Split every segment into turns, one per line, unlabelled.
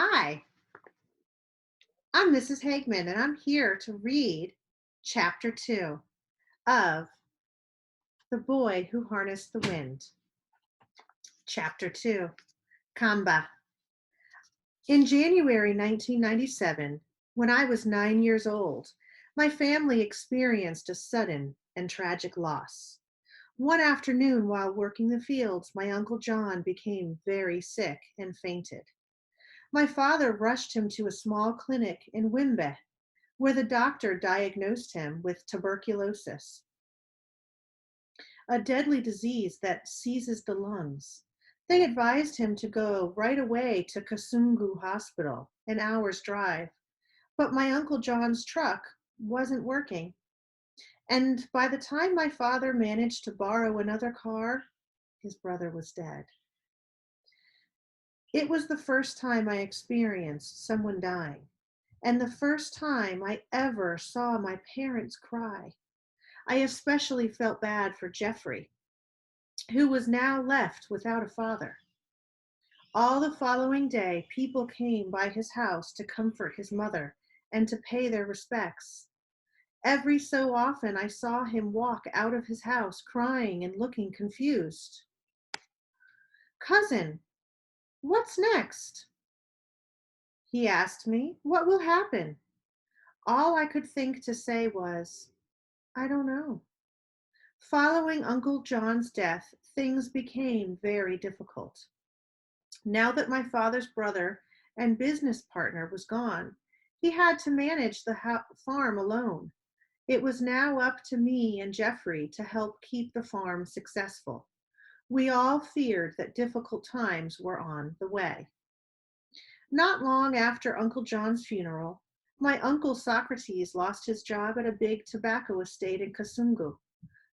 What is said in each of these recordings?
Hi, I'm Mrs. Hageman, and I'm here to read Chapter 2 of The Boy Who Harnessed the Wind. Chapter 2, Kamba. In January 1997, when I was 9 years old, my family experienced a sudden and tragic loss. One afternoon while working the fields, my Uncle John became very sick and fainted. My father rushed him to a small clinic in Wimbe, where the doctor diagnosed him with tuberculosis, a deadly disease that seizes the lungs. They advised him to go right away to Kasungu Hospital, an hour's drive. But my Uncle John's truck wasn't working. And by the time my father managed to borrow another car, his brother was dead. It was the first time I experienced someone dying, and the first time I ever saw my parents cry. I especially felt bad for Jeffrey, who was now left without a father. All the following day, people came by his house to comfort his mother and to pay their respects. Every so often, I saw him walk out of his house crying and looking confused. "Cousin, what's next?" he asked me. "What will happen?" All I could think to say was, "I don't know." Following Uncle John's death, things became very difficult. Now that my father's brother and business partner was gone, he had to manage the farm alone. It was now up to me and Jeffrey to help keep the farm successful. We all feared that difficult times were on the way. Not long after Uncle John's funeral, my uncle Socrates lost his job at a big tobacco estate in Kasungu.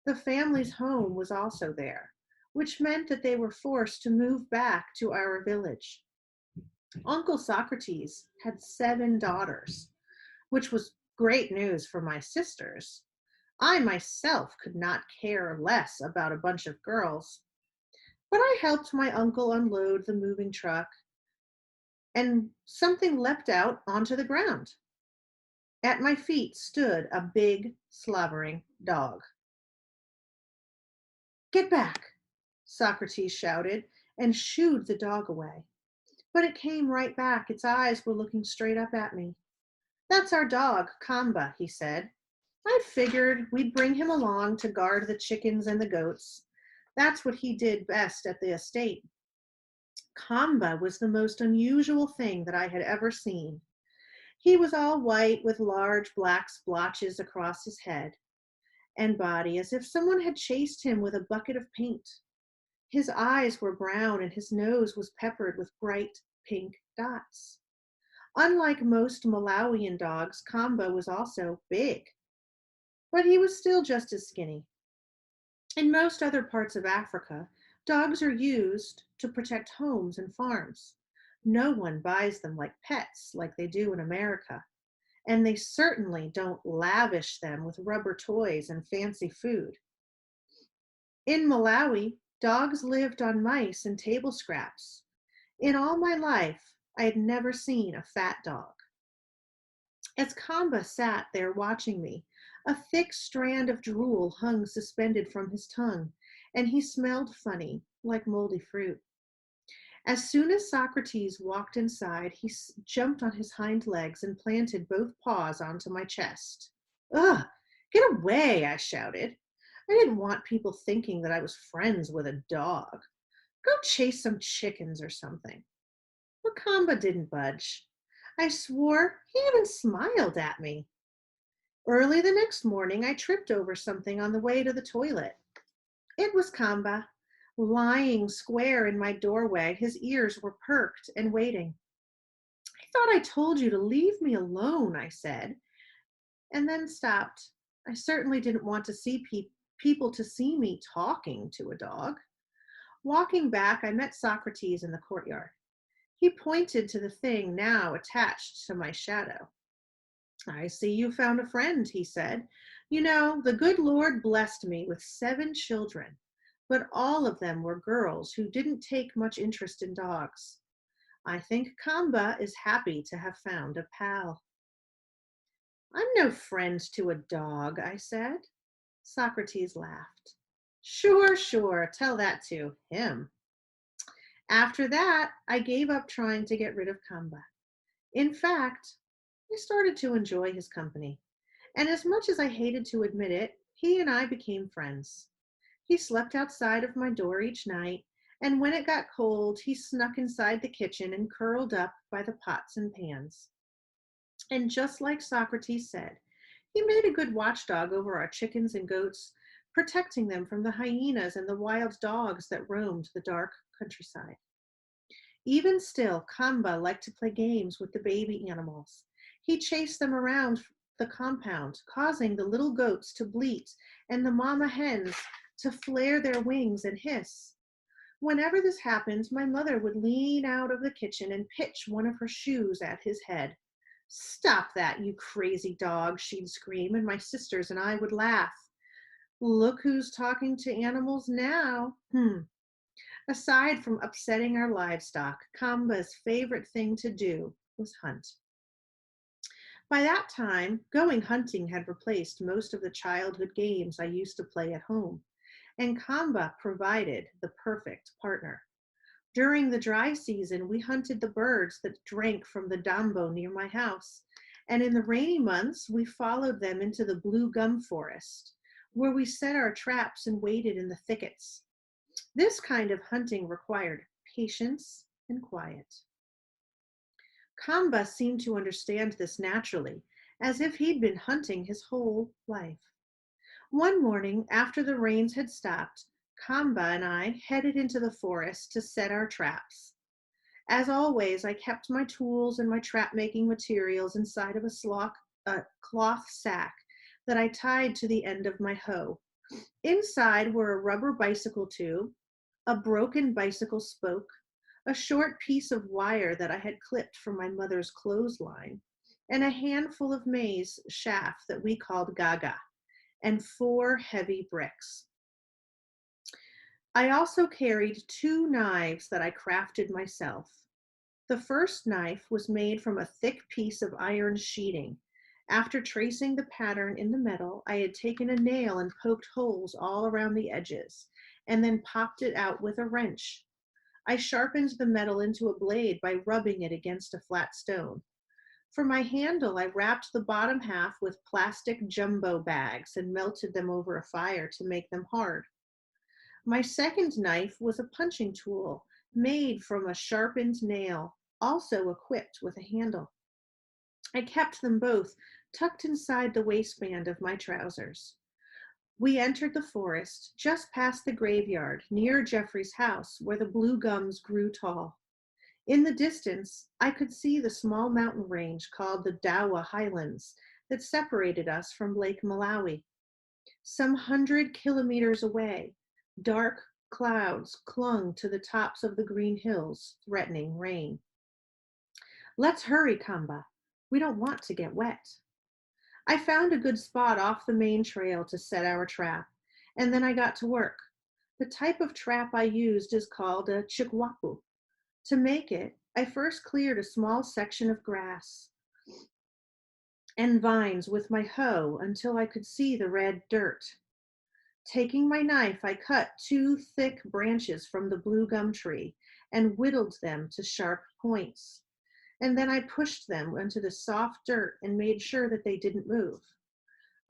The family's home was also there, which meant that they were forced to move back to our village. Uncle Socrates had 7 daughters, which was great news for my sisters. I myself could not care less about a bunch of girls, but I helped my uncle unload the moving truck, and something leapt out onto the ground. At my feet stood a big, slobbering dog. "Get back!" Socrates shouted and shooed the dog away. But it came right back. Its eyes were looking straight up at me. "That's our dog, Kamba," he said. "I figured we'd bring him along to guard the chickens and the goats. That's what he did best at the estate." Kamba was the most unusual thing that I had ever seen. He was all white with large black splotches across his head and body, as if someone had chased him with a bucket of paint. His eyes were brown and his nose was peppered with bright pink dots. Unlike most Malawian dogs, Kamba was also big, but he was still just as skinny. In most other parts of Africa, dogs are used to protect homes and farms. No one buys them like pets like they do in America, and they certainly don't lavish them with rubber toys and fancy food. In Malawi, dogs lived on mice and table scraps. In all my life, I had never seen a fat dog. As Kamba sat there watching me, a thick strand of drool hung suspended from his tongue, and he smelled funny, like moldy fruit. As soon as Socrates walked inside, he jumped on his hind legs and planted both paws onto my chest. "Ugh, get away," I shouted. I didn't want people thinking that I was friends with a dog. "Go chase some chickens or something." But Kamba didn't budge. I swore he even smiled at me. Early the next morning, I tripped over something on the way to the toilet. It was Kamba, lying square in my doorway. His ears were perked and waiting. "I thought I told you to leave me alone," I said, and then stopped. I certainly didn't want to see people to see me talking to a dog. Walking back, I met Socrates in the courtyard. He pointed to the thing now attached to my shadow. "I see you found a friend," he said. "You know, the good Lord blessed me with 7 children, but all of them were girls who didn't take much interest in dogs. I think Kamba is happy to have found a pal. I'm no friend to a dog, I said. Socrates laughed. Sure, sure, tell that to him. After that, I gave up trying to get rid of Kamba. In fact, I started to enjoy his company. And as much as I hated to admit it, he and I became friends. He slept outside of my door each night, and when it got cold, he snuck inside the kitchen and curled up by the pots and pans. And just like Socrates said, he made a good watchdog over our chickens and goats, protecting them from the hyenas and the wild dogs that roamed the dark countryside. Even still, Kamba liked to play games with the baby animals. He chased them around the compound, causing the little goats to bleat and the mama hens to flare their wings and hiss. Whenever this happened, my mother would lean out of the kitchen and pitch one of her shoes at his head. Stop that, you crazy dog, she'd scream, and my sisters and I would laugh. Look who's talking to animals now. Aside from upsetting our livestock, Kamba's favorite thing to do was hunt. By that time, going hunting had replaced most of the childhood games I used to play at home, and Kamba provided the perfect partner. During the dry season, we hunted the birds that drank from the dambo near my house, and in the rainy months, we followed them into the blue gum forest, where we set our traps and waited in the thickets. This kind of hunting required patience and quiet. Kamba seemed to understand this naturally, as if he'd been hunting his whole life. One morning, after the rains had stopped, Kamba and I headed into the forest to set our traps. As always, I kept my tools and my trap-making materials inside of a cloth sack that I tied to the end of my hoe. Inside were a rubber bicycle tube, a broken bicycle spoke, a short piece of wire that I had clipped from my mother's clothesline, and a handful of maize chaff that we called gaga, and 4 heavy bricks. I also carried 2 knives that I crafted myself. The first knife was made from a thick piece of iron sheeting. After tracing the pattern in the metal, I had taken a nail and poked holes all around the edges, and then popped it out with a wrench. I sharpened the metal into a blade by rubbing it against a flat stone. For my handle, I wrapped the bottom half with plastic jumbo bags and melted them over a fire to make them hard. My second knife was a punching tool made from a sharpened nail, also equipped with a handle. I kept them both tucked inside the waistband of my trousers. We entered the forest just past the graveyard near Jeffrey's house where the blue gums grew tall. In the distance, I could see the small mountain range called the Dawa Highlands that separated us from Lake Malawi. Some 100 kilometers away, dark clouds clung to the tops of the green hills, threatening rain. Let's hurry, Kamba. We don't want to get wet. I found a good spot off the main trail to set our trap, and then I got to work. The type of trap I used is called a chikwapu. To make it, I first cleared a small section of grass and vines with my hoe until I could see the red dirt. Taking my knife, I cut 2 thick branches from the blue gum tree and whittled them to sharp points. And then I pushed them into the soft dirt and made sure that they didn't move.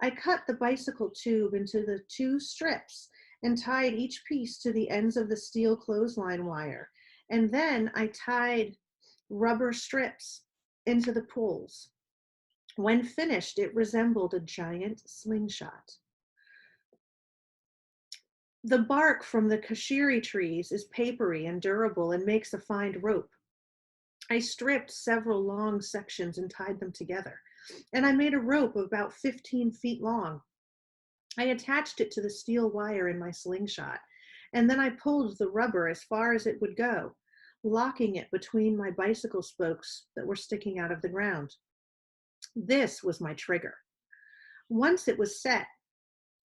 I cut the bicycle tube into the 2 strips and tied each piece to the ends of the steel clothesline wire. And then I tied rubber strips into the pulls. When finished, it resembled a giant slingshot. The bark from the kashiri trees is papery and durable and makes a fine rope. I stripped several long sections and tied them together, and I made a rope about 15 feet long. I attached it to the steel wire in my slingshot, and then I pulled the rubber as far as it would go, locking it between my bicycle spokes that were sticking out of the ground. This was my trigger. Once it was set,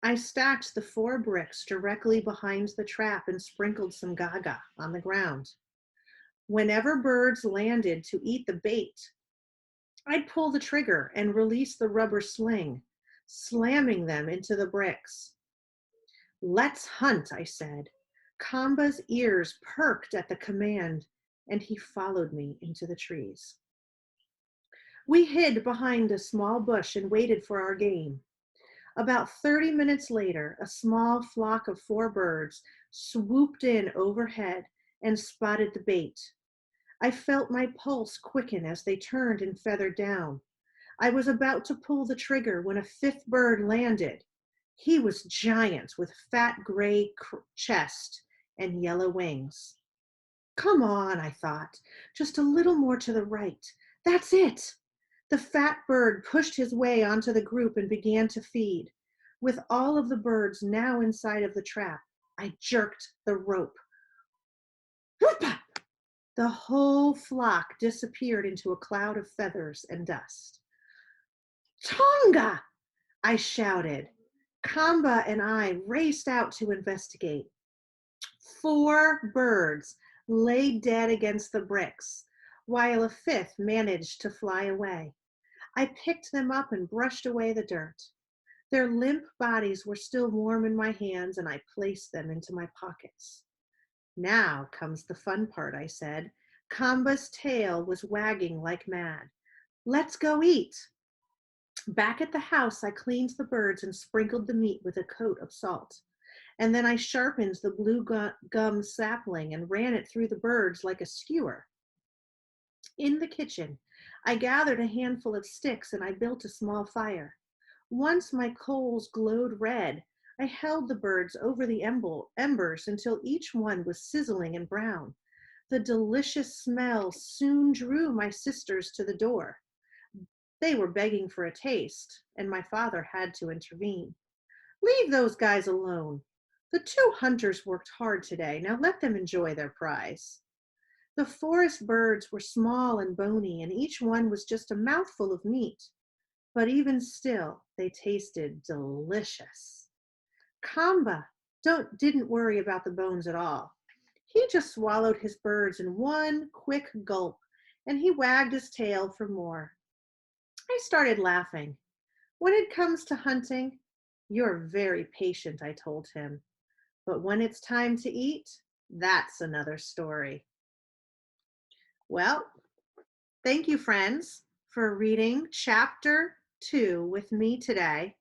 I stacked the 4 bricks directly behind the trap and sprinkled some gaga on the ground. Whenever birds landed to eat the bait, I'd pull the trigger and release the rubber sling, slamming them into the bricks. "Let's hunt," I said. Kamba's ears perked at the command, and he followed me into the trees. We hid behind a small bush and waited for our game. About 30 minutes later, a small flock of 4 birds swooped in overhead and spotted the bait. I felt my pulse quicken as they turned and feathered down. I was about to pull the trigger when a 5th bird landed. He was giant with fat gray chest and yellow wings. "Come on," I thought, "just a little more to the right. That's it." The fat bird pushed his way onto the group and began to feed. With all of the birds now inside of the trap, I jerked the rope. Whoop! The whole flock disappeared into a cloud of feathers and dust. "Tonga!" I shouted. Kamba and I raced out to investigate. 4 birds lay dead against the bricks, while a 5th managed to fly away. I picked them up and brushed away the dirt. Their limp bodies were still warm in my hands, and I placed them into my pockets. "Now comes the fun part," I said. Kamba's tail was wagging like mad. "Let's go eat." Back at the house, I cleaned the birds and sprinkled the meat with a coat of salt. And then I sharpened the blue gum sapling and ran it through the birds like a skewer. In the kitchen, I gathered a handful of sticks and I built a small fire. Once my coals glowed red, I held the birds over the embers until each one was sizzling and brown. The delicious smell soon drew my sisters to the door. They were begging for a taste, and my father had to intervene. "Leave those guys alone. The 2 hunters worked hard today. Now let them enjoy their prize." The forest birds were small and bony, and each one was just a mouthful of meat. But even still, they tasted delicious. Kamba didn't worry about the bones at all. He just swallowed his birds in one quick gulp, and he wagged his tail for more. I started laughing. "When it comes to hunting, you're very patient," I told him. "But when it's time to eat, that's another story." Well, thank you, friends, for reading Chapter 2 with me today.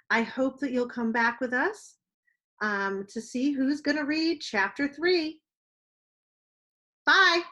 I hope that you'll come back with us to see who's going to read Chapter 3. Bye.